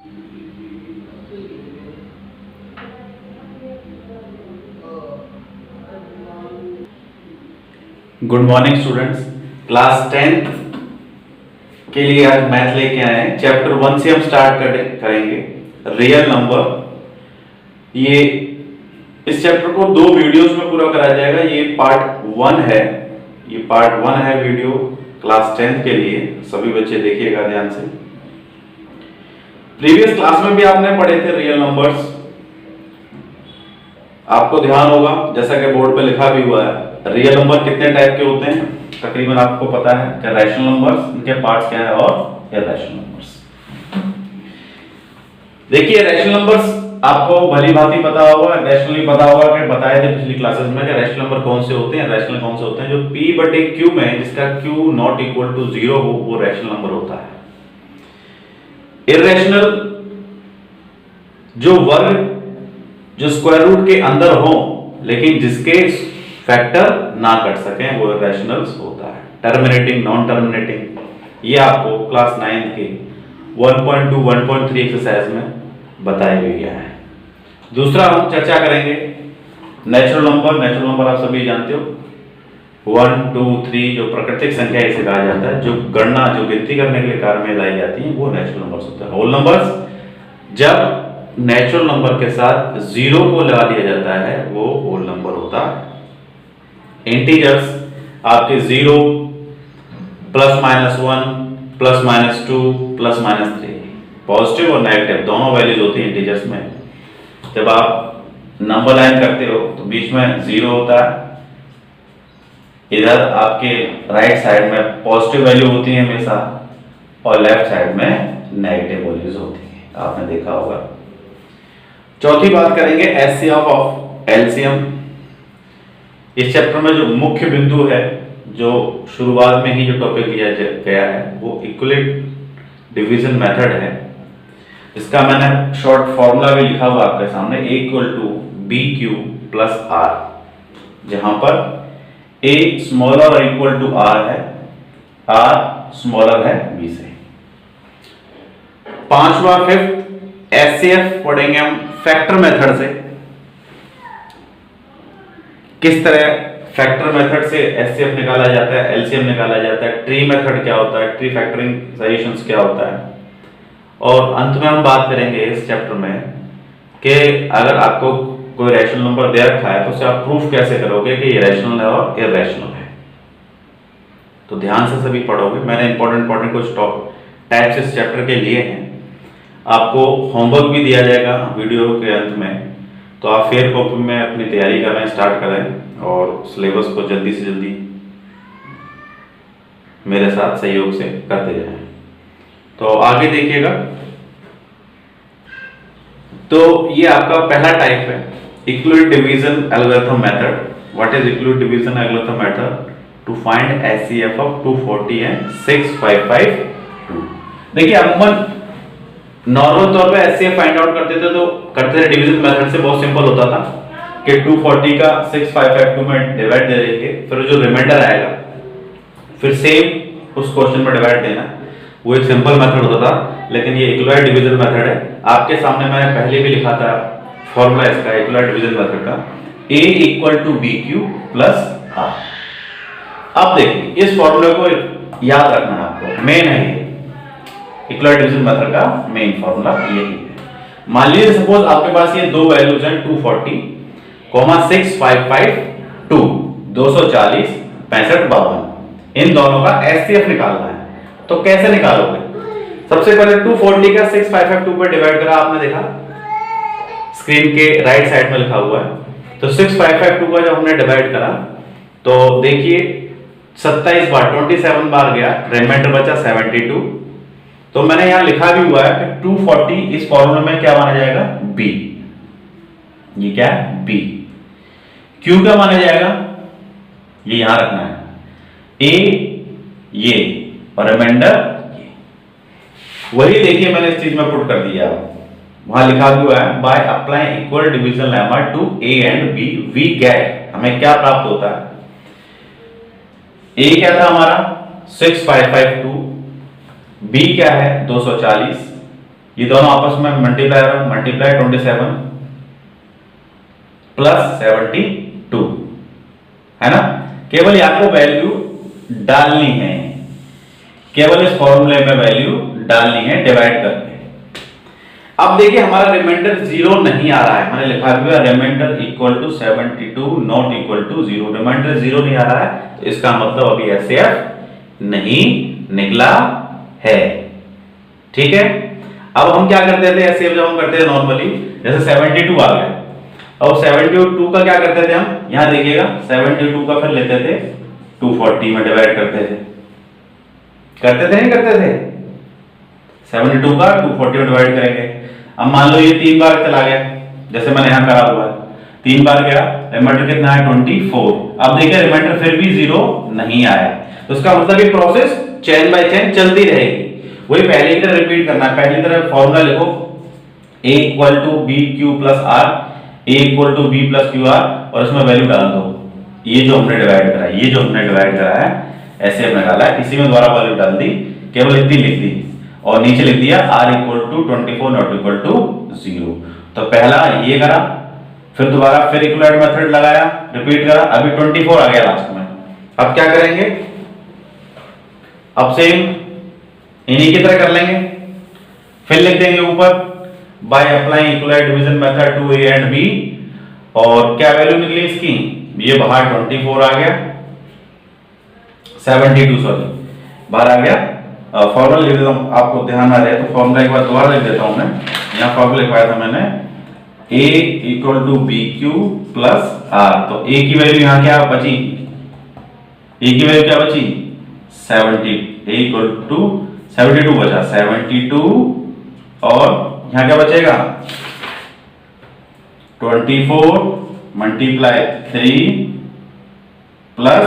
Good morning students. Class 10th के लिए आज मैथ लेके आए हैं। चैप्टर 1 से हम स्टार्ट करेंगे रियल नंबर। ये इस चैप्टर को 2 वीडियोस में पूरा कराया जाएगा। ये पार्ट 1 है, ये पार्ट 1 है वीडियो क्लास 10th के लिए। सभी बच्चे देखिएगा ध्यान से। प्रीवियस क्लास में भी आपने पढ़े थे रियल नंबर्स, आपको ध्यान होगा जैसा कि बोर्ड पे लिखा भी हुआ है। रियल नंबर कितने टाइप के होते हैं तकरीबन आपको पता है कि रैशनल नंबर्स, इनके पार्ट्स क्या है, और इरैशनल नंबर्स। देखिए रैशनल नंबर्स आपको भली भांति पता होगा, रैशनल भी पता होगा कि बताए थे पिछली क्लासेस में कि रैशनल नंबर कौन से होते हैं, रैशनल कौन से होते हैं। जो p बटे q में जिसका q नॉट इक्वल टू 0 हो वो रैशनल नंबर होता है। इरैशनल जो वर्ग जो स्क्वायर रूट के अंदर हो लेकिन जिसके फैक्टर ना कट सके वो इरैशनल होता है। टर्मिनेटिंग, नॉन टर्मिनेटिंग, ये आपको क्लास 9 के 1.2 1.3 एक्सरसाइज में बताया गया है। दूसरा हम चर्चा करेंगे नेचुरल नंबर। नेचुरल नंबर आप सभी जानते हो 1 2 3 जो प्राकृतिक संख्या इसे कहा जाता है, जो गणना जो गिनती करने के लिए कार्य में लाई जाती है वो नेचुरल नंबर्स होते हैं। होल नंबर्स जब नेचुरल नंबर के साथ 0 को लगा दिया जाता है वो होल नंबर होता है। इंटीजर्स आपके 0 ±1 ±2 ±3 पॉजिटिव और नेगेटिव दोनों वैल्यूज होती हैं इंटीजर्स में। जब आप नंबर लाइन करते हो तो बीच में 0 होता है, इधर आपके राइट साइड में पॉजिटिव वैल्यू होती है हमेशा और लेफ्ट साइड में नेगेटिव वैल्यूज होती है, आपने देखा होगा। चौथी बात करेंगे एचसीएफ ऑफ एलसीएम। इस चैप्टर में जो मुख्य बिंदु है, जो शुरुआत में ही जो टॉपिक लिया गया है वो इक्विवेलेंट डिवीजन मेथड है। इसका मैंने शॉर्ट फॉर्मूला भी लिखा हुआ आपके सामने, A = BQ + R, जहां पर A स्मॉलर और इक्वल टू R है, R स्मॉलर है B से। पांचवा फिफ्थ एचसीएफ पढ़ेंगे हम फैक्टर मेथड से। किस तरह फैक्टर मेथड से एचसीएफ निकाला जाता है, एलसीएम निकाला जाता है, ट्री मेथड क्या होता है, ट्री फैक्टरिंग सॉल्यूशंस क्या होता है, और अंत में हम बात करेंगे इस चैप्टर में कि अगर आपको कोई रैशनल नंबर दे रखा है तो उसे आप प्रूफ कैसे करोगे कि ये रैशनल है और इरैशनल है। तो ध्यान से सभी पढ़ोगे। मैंने इंपॉर्टेंट कुछ टाइप्स इस चैप्टर के लिए हैं। आपको होमवर्क भी दिया जाएगा वीडियो के अंत में, तो आप फेयर कॉपी में अपनी तैयारी करना स्टार्ट करें और सिलेबस को जल्दी से जल्दी मेरे साथ सहयोग से करते जाएं। तो आगे देखिएगा। तो ये आपका पहला टाइप है equivalent division algorithm method. What is equivalent division algorithm method? To find HCF of 240 and 6552। देखिए अमूमन नॉर्मल तौर पे एचसीएफ फाइंड आउट करते थे डिवीजन मेथड से। बहुत सिंपल होता था कि 240 का 6552 में डिवाइड दे देंगे, फिर जो रिमाइंडर आएगा फिर सेम उस क्वेश्चन में डिवाइड देना। वो एक सिंपल मेथड होता था। लेकिन ये इक्विवेलेंट डिवीजन मेथड है। आपके सामने मैंने पहले भी लिखा था फॉर्मूला इसका इक्विवेलेंट डिवीजन मेथड का, A = BQ + R। अब देखिए इस फॉर्मूले को याद रखना है आपको, मेन है ये इक्विवेलेंट डिवीजन मेथड का मेन फॉर्मूला यही है। मान लीजिए सपोज आपके पास ये दो वैल्यूज हैं 240, 6552, 240, 65, 52, इन दोनों का एचसीएफ निकालना है। तो कैसे निकालोगे? सबसे पहले 240 का 6552 पे डिवाइड करा, आपने देखा स्क्रीन के राइट साइड में लिखा हुआ है। तो 6552 का जब हमने डिवाइड करा तो देखिए 27 बार 27 बार गया, रिमाइंडर बचा 72। तो मैंने यहां लिखा भी हुआ है कि 240 इस फॉर्मूले में क्या माना जाएगा? B। ये क्या है? B। Q क्या माना जाएगा? ये यहां रखना है, A ये और रिमाइंडर ये। वही देखिए मैंने इस चीज में पुट कर दिया, वहां लिखा भी हुआ है by applying equal division lemma to A and B we get. हमें क्या प्राप्त होता है? A क्या था हमारा 6552, B क्या है 240, ये दोनों आपस में मल्टीप्लाई 27 प्लस 72 है ना। केवल आपको वैल्यू डालनी है, केवल इस फॉर्मूले में वैल्यू डालनी है डिवाइड करके। अब देखिए हमारा रिमाइंडर 0 नहीं आ रहा है, मैंने लिखा हुआ remainder equal to 72 not equal to 0। Remainder 0 नहीं आ रहा है तो इसका मतलब अभी एचसीएफ नहीं निकला है। ठीक है, अब हम क्या करते थे एचसीएफ जब हम करते थे नॉर्मली, जैसे 72 आ गया, अब 72 का क्या करते थे हम, यहां देखिएगा 72 का फिर लेते थे 240 में डिवाइड करते थे नहीं करते थे, 72 का 240 में डिवाइड करेंगे। अब मान लो ये 3 बार चला गया, जैसे मैंने यहां करा हुआ है 3 बार गया, रिमाइंडर कितना है 24। अब देखिए रिमाइंडर फिर भी 0 नहीं आया, तो इसका मतलब ये प्रोसेस चेन बाय चेन चलती रहेगी। वही पहले की तरह रिपीट करना है, पहली तरह फॉर्मूला लिखो a equal to b q plus r, a equal to b plus q r, और इसमें वैल्यू डाल दो। ये जो हमने डिवाइड करा है ऐसे हमने डाला है, इसी में दोबारा वैल्यू डाल दी, केवल इतनी लिख दी और नीचे लिख दिया r equal to 24 not equal to 0। तो पहला ये करा, फिर दोबारा फिर इक्वलेंट मेथड लगाया, रिपीट करा, अभी 24 आ गया लास्ट में। अब क्या करेंगे, अब सेम इन्हीं की तरह कर लेंगे, फिर लिख देंगे ऊपर by applying equivalent division method to a and b, और क्या वैल्यू निकली इसकी, ये बाहर 24 आ गया, 72 सॉरी बाहर आ गया। फॉर्मूला लिख देता हूं, आपको ध्यान आ रहा है तो फॉर्मूला एक बार दोबारा लिख देता हूं मैं। यहां फॉर्मूला लिखवाया था मैंने a equal to b q plus r, तो a की वैल्यू यहां क्या बची, a की वैल्यू क्या बची 70, a इक्वल टू 72 बचा 72, और यहां क्या बचेगा 24 मल्टीप्लाई 3 प्लस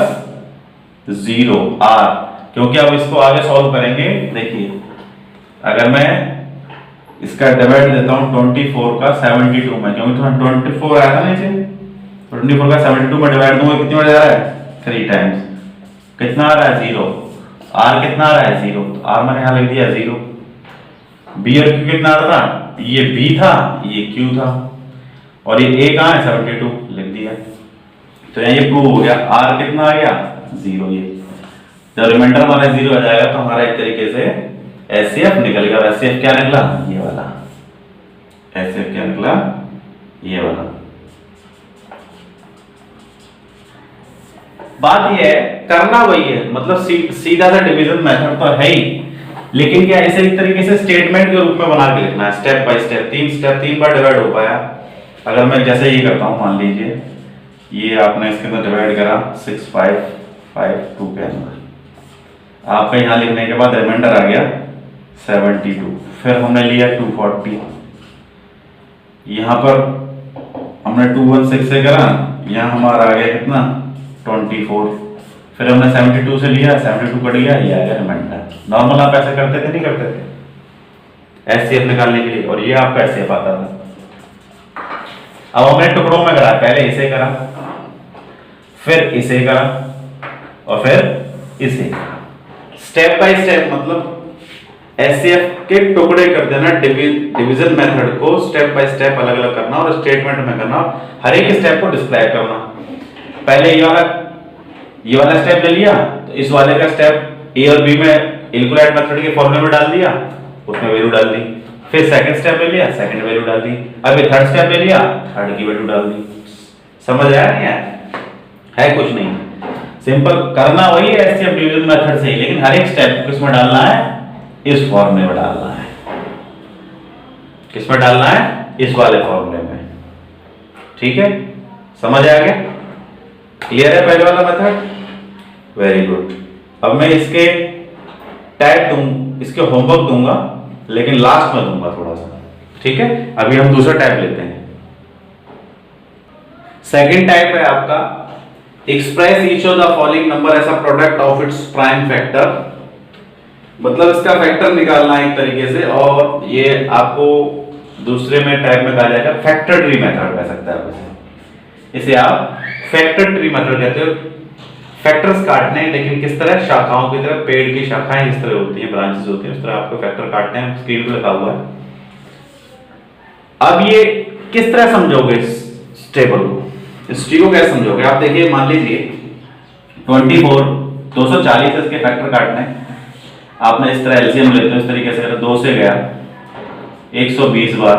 0 r, क्योंकि अब इसको आगे सॉल्व करेंगे। देखिए अगर मैं इसका डिवाइड देता हूं 24 का 72 में, क्योंकि 24 आया था ना इसे, 24 का 72 में डिवाइड दूंगा, कितनी बार जा रहा है 3 टाइम्स, कितना आ रहा है 0, r कितना आ रहा है 0, तो r मैंने यहां लिख दिया 0। b और q कितना आ रहा था, ये b था ये q था, और ये a कहां है 72 लिख दिया। तो यहाँ ये प्रूव हो गया, r कितना आ गया 0। ये जब रिमाइंडर हमारा 0 आ जाएगा तो हमारा एक तरीके से एचसीएफ निकलेगा। एचसीएफ क्या निकला, ये वाला एचसीएफ क्या निकला, ये वाला। बात ये है करना वही है, मतलब सीधा सा डिवीजन मेथड तो है ही, लेकिन क्या इसे एक तरीके से स्टेटमेंट के रूप में बना के लिखना है, step by step. 3 bar divide हो पाया। अगर मैं जैसे ये करता हूं, मान लीजिए ये आपने इसके अंदर डिवाइड करा 6 5 5 2 के अंदर, आपका यहां लिखने के बाद रिमाइंडर आ गया 72, फिर हमने लिया 240, यहां पर हमने 216 से करा, यहां हमारा आ गया कितना 24, फिर हमने 72 से लिया, 72 कट गया, ये आ गया रिमाइंडर। नॉर्मल आप ऐसे करते थे नहीं करते थे एचसीएफ निकालने के लिए, और ये आपका एचसीएफ आता था। अब हमने टुकड़ों में करा, पहले इसे करा, फिर इसे करा, और फिर इसे, स्टेप बाय स्टेप, मतलब एचसीएफ के टुकड़े कर देना, डिवीजन मेथड को स्टेप बाय स्टेप अलग अलग करना और स्टेटमेंट में करना, हर एक स्टेप को डिस्क्राइब करना। पहले ये वाला स्टेप ले लिया, तो इस वाले का स्टेप ए और बी में इक्वलेंट मेथड के फॉर्मूले में डाल दिया, उसमें वैल्यू डाल दी, फिर सेकंड स्टेप ले लिया, सेकंड वैल्यू डाल दी, अभी थर्ड स्टेप ले लिया, थर्ड की वैल्यू डाल दी। समझ आया नहीं है कुछ नहीं, सिंपल करना वही है एचसीएफ डिवीजन मेथड से ही, लेकिन हर एक स्टेप को किसमें डालना है, इस फॉर्मूले में डालना है। किसमें डालना है, इस वाले फॉर्मूले में। ठीक है, समझ आ गया, क्लियर है पहले वाला मेथड, वेरी गुड। अब मैं इसके टाइप इसके होमवर्क दूंगा, लेकिन लास्ट में दूंगा थोड़ा सा। ठीक है, अभी हम दूसरा टाइप लेते हैं। सेकंड टाइप है आपका express each of the following number as a product of its prime factor, मतलब इसका फैक्टर निकालना है एक तरीके से, और ये आपको दूसरे में टाइप में कहा जाएगा फैक्टर ट्री मेथड कह सकते हैं इसे आप फैक्टर ट्री मेथड कहते हो। फैक्टर्स काटने हैं, लेकिन किस तरह, शाखाओं की तरह, पेड़ की शाखाएं जिस तरह होती हैं, ब्रांचेस होती हैं, उस तरह आपको फैक्टर काटने हैं। स्क्रीन पे लिखा हुआ है, अब ये किस तरह समझोगे इस टेबल को, इस ट्री को कैसे समझोगे? आप देखिए, मान लीजिए 24 240 इसके फैक्टर काटने हैं। आपने इस तरह एलसीएम लेते हो, इस तरीके से अगर 2 से गया 120 बार,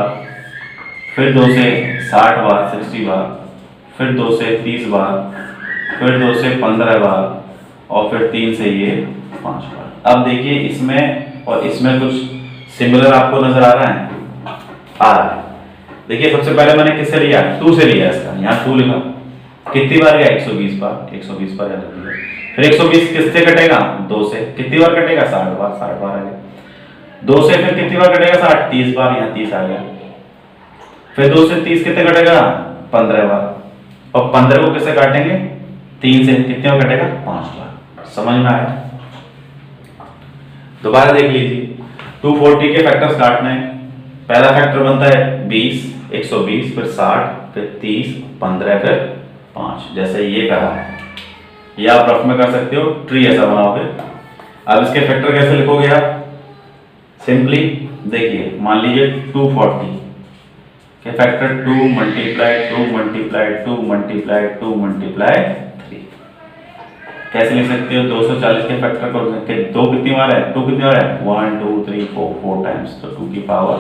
फिर 2 से 60 बार 60 बार, फिर 2 से 30 बार, फिर 2 से 15 बार, और फिर 3 से ये 5 बार। अब देखिए इसमें और इसमें कुछ सिमिलर आपको नजर आ रहा है? आ रहा है। देखिए सबसे पहले मैंने किससे लिया? 2 से लिया इसका, यहाँ 2 लिखा। कितनी बार गया? 120 बार, 120 बार याद रखिए। फिर 120 किससे कटेगा? 2 से। कितनी बार कटेगा? 60 बार, 60 बार आ गया। 2 से फिर कितनी बार कटेगा? 60, 30 बार, यहाँ 30 आ गया। फिर 2 से 30 कितने कटेगा? 15 बार। और 15 को किससे काटेंगे? 3 से। कितने बार कटेगा? 5 बार। समझ में आया? दोबारा देख लीजिए, 240 के फैक्टर्स काटने हैं। पहला फैक्टर बनता है 20, 120, फिर 60, फिर 30, 15, फिर 5, जैसे ये कहा है। ये आप रफ में कर सकते हो, ट्री ऐसा बनाओगे। अब इसके फैक्टर कैसे लिखोगे आप? सिंपली देखिए, मान लीजिए 240 के factor 2 multiply 2 multiply 2 multiply 2 multiply 3। कैसे लिख सकते हो? 240 के फैक्टर को 2 कितनी बार है? 2 कितनी बार है? 1 2 3 4 टाइम्स, तो 2 की पावर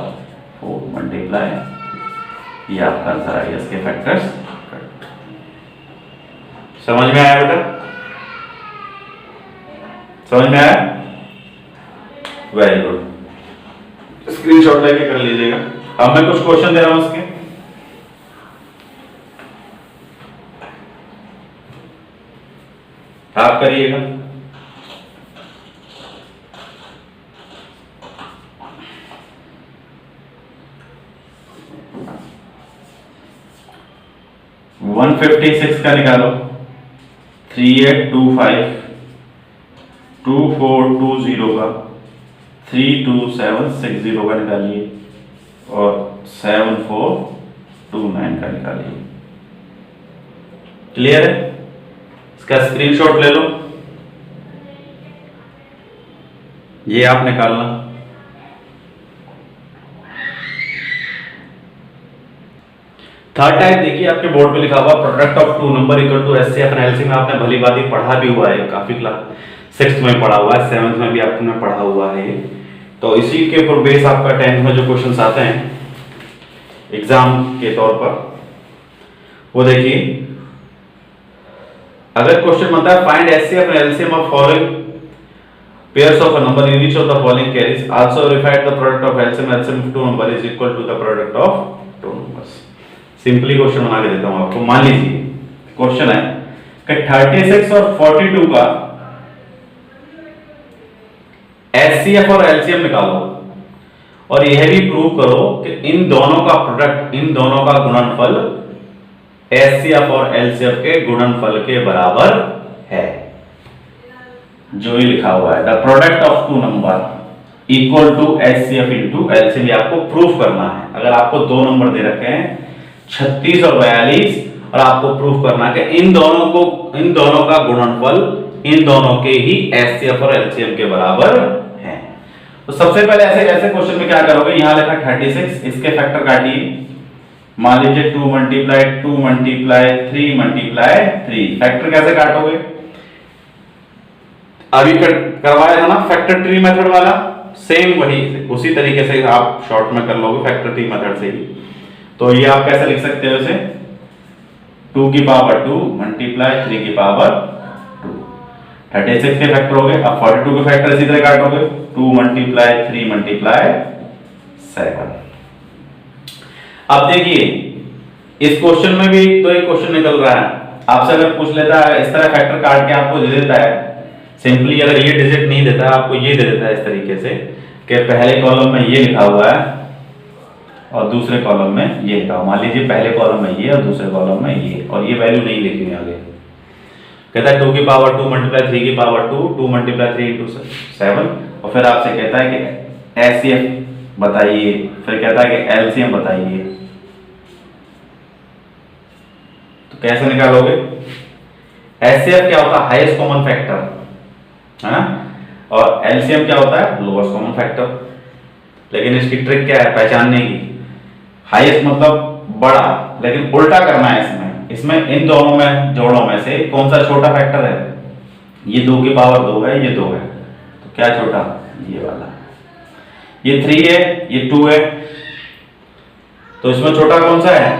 4 मल्टीप्लाई, ये आपका आंसर आएगा इसके फैक्टर्स। समझ में आया बेटा? समझ में आया? Very good. स्क्रीनशॉट लेके कर लीजिएगा। अब मैं कुछ क्वेश्चन दे रहा हूं इसके, आप करिएगा। वन 156 का निकालो, 3825, 2420 का, 32760 का निकालिए, और 7429 का निकालिए। क्लियर है? इसका स्क्रीनशॉट ले लो, ये आप निकालना। थर्ड टाइप देखिए, आपके बोर्ड पे लिखा हुआ product of two number equal to HCF and LCM में आपने भली बात पढ़ा भी हुआ है, काफी क्लास 6th में पढ़ा हुआ है, 7th में भी आपने पढ़ा हुआ है। तो इसी के ऊपर बेस आपका 10th में जो क्वेश्चंस आते हैं एग्जाम के तौर पर, वो देखिए। अगर क्वेश्चन बनता है find HCF and LCM of following pairs of a number in each of the following carries, also verify the product of LCM of two number is equal to the product of two numbers। Simply question बना के देता हूं आपको। मान लीजिए question है कि 36 और 42 का एचसीएफ और एलसीएम निकालो, और यह भी प्रूव करो कि इन दोनों का प्रोडक्ट, इन दोनों का गुणनफल एचसीएफ और एलसीएफ के गुणनफल के बराबर है। जो ही लिखा हुआ है, the product of two number equal to HCF into LCM, आपको प्रूफ करना है। अगर आपको दो नंबर दे रखे हैं 36 और 42, और आपको प्रूफ करना है कि इन दोनों का गुणनफल इन दोनों के ही एचसीएफ और एलसीएम के बराबर है। तो सबसे पहले ऐसे क्वेश्चन में क्या करोगे? यहां लिखा 36, इसके फैक्टर काटिए। मान लीजिए 2 मल्टीप्लाई 2 मल्टीप्लाई 3 मल्टीप्लाई 3। फैक्टर कैसे काटोगे? अभी करवाया था ना फैक्टर ट्री मेथड वाला, सेम वही उसी तरीके से आप शॉर्ट में कर लोगे फैक्टर ट्री मेथड से ही। तो ये आप कैसे लिख सकते हो इसे? 2 की पावर 2 मल्टीप्लाई 3 की पावर 2। 36 के फैक्टर हो गए। अब 42 के फैक्टर इसी तरह काटोगे, 2 मल्टीप्लाई 3 मल्टीप्लाई 7। अब देखिए इस क्वेश्चन में भी तो एक क्वेश्चन निकल रहा है आपसे, अगर पूछ लेता है इस तरह फैक्टर काट के आपको दे देता है, सिंपली अगर ये डिजिट नहीं देता आपको ये दे देता है इस तरीके से कि पहले कॉलम में ये लिखा हुआ है और दूसरे कॉलम में ये लिखा हुआ। मान लीजिए पहले कॉलम में ये और दूसरे कॉलम में ये, और ये वैल्यू नहीं लिखी हुई आगे। कहता है 2 की पावर 2 मल्टीप्लाई 3 की पावर 2, 2 मल्टीप्लाई 3 इंटू 7, और फिर आपसे कहता है कि एचसीएफ बताइए, फिर कहता है कि एलसीएम बताइए। तो कैसे निकालोगे? एचसीएफ क्या होता है? हाईएस्ट कॉमन फैक्टर है ना, और एलसीएम क्या होता है? Lowest common factor. लेकिन इसकी ट्रिक क्या है पहचानने की? हाईएस्ट मतलब बड़ा, लेकिन उल्टा करना है इसमें इन दोनों में जोड़ों में से कौन सा छोटा फैक्टर है? ये 2 की पावर 2 है, ये 2 है, तो क्या छोटा? ये वाला। ये 3 है, ये 2 है, तो इसमें छोटा कौन सा है?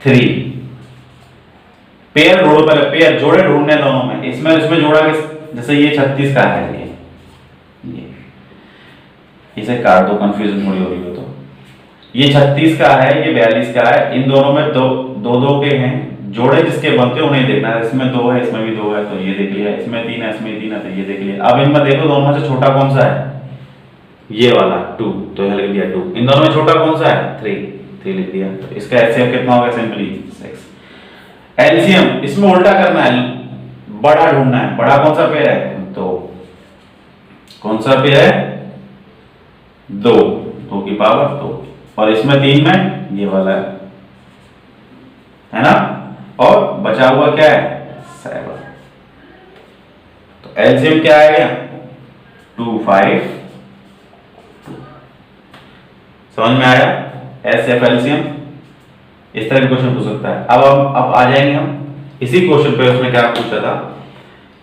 3। पेयर ढूंढो, पहले पेयर जोड़े ढूंढने दोनों में। इसमें जोड़ा किस, जैसे ये 36 का है, ये इसे काट दो, कंफ्यूजन थोड़ी हो रही हो तो। ये 36 का है, ये 42 का है, इन दोनों में दो के हैं, जोड़े जिसके बनते हैं उन्हें देखना है। इसमें 2 है, इसमें भी 2 है, तो ये देख लिया। इसमें 3 है, इसमें 3 है, तो ये देख लिया। अब इनमें देखो दोनों में से छोटा कौन सा है? ये वाला 2, तो यहां लिख दिया 2। इन दोनों में छोटा कौन सा है? 3 लिख दिया। तो इसका एचसीएफ कितना होगा? सिंपली 6। एलसीएम इसमें उल्टा करना है, बड़ा ढूंढना है। बड़ा कौन सा पेयर है? तो कौन सा पेयर है? 2 की पावर 2, और इसमें 3 में ये वाला है ना, और बचा हुआ क्या है? 7। तो एलसीएम क्या आएगा? 2 5 2। समझ में आया? एसएफ एलसीएम इस तरह के क्वेश्चन पूछ सकता है। अब आ जाएंगे हम इसी क्वेश्चन पे। उसमें क्या पूछा था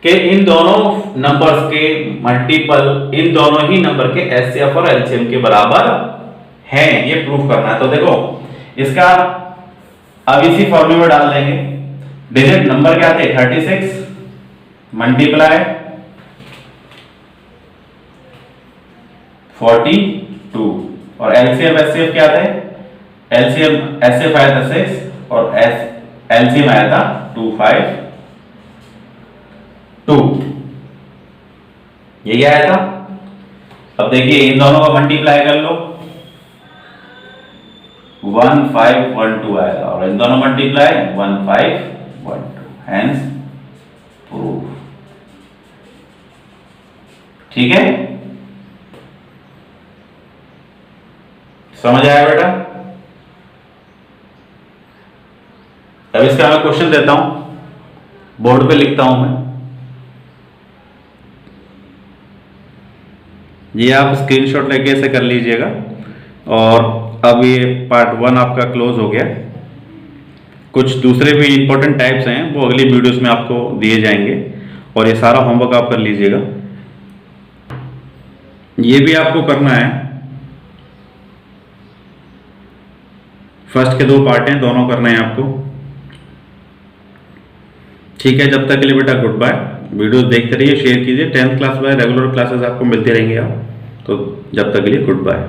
कि इन दोनों नंबर्स के मल्टीपल इन दोनों ही नंबर के एचसीएफ और एलसीएम के बराबर हैं, ये प्रूफ करना है। तो देखो इसका अब इसी फॉर्मूले में डाल देंगे। डिजिट नंबर क्या थे? 36 मल्टीप्लाई 42, और एलसीएम एचसीएफ क्या थे? एलसीएम एचसीएफ आया था 6 और एलसीएम आया था 2 5 2, यही आया था। अब देखिए इन दोनों का मल्टीप्लाई कर लो, 1 5 1 2 आएगा, और इन दोनों मल्टीप्लाई 1 5 1 2, हेंस प्रूफ। ठीक है, समझ आया बेटा? अब इसका मैं क्वेश्चन देता हूं, बोर्ड पे लिखता हूं मैं। ये आप स्क्रीनशॉट लेके ऐसे कर लीजिएगा। और अब ये पार्ट 1 आपका क्लोज हो गया। कुछ दूसरे भी इंपॉर्टेंट टाइप्स हैं, वो अगली वीडियोस में आपको दिए जाएंगे, और ये सारा होमवर्क आप कर लीजिएगा। ये भी आपको करना है, फर्स्ट के 2 पार्ट हैं, दोनों करना है आपको। ठीक है, जब तक के लिए बेटा गुड बाय। वीडियोस देखते रहिए, शेयर कीजिए। 10th क्लास में रेगुलर क्लासेस आपको मिलते रहेंगे आप, तो जब तक के लिए गुड बाय।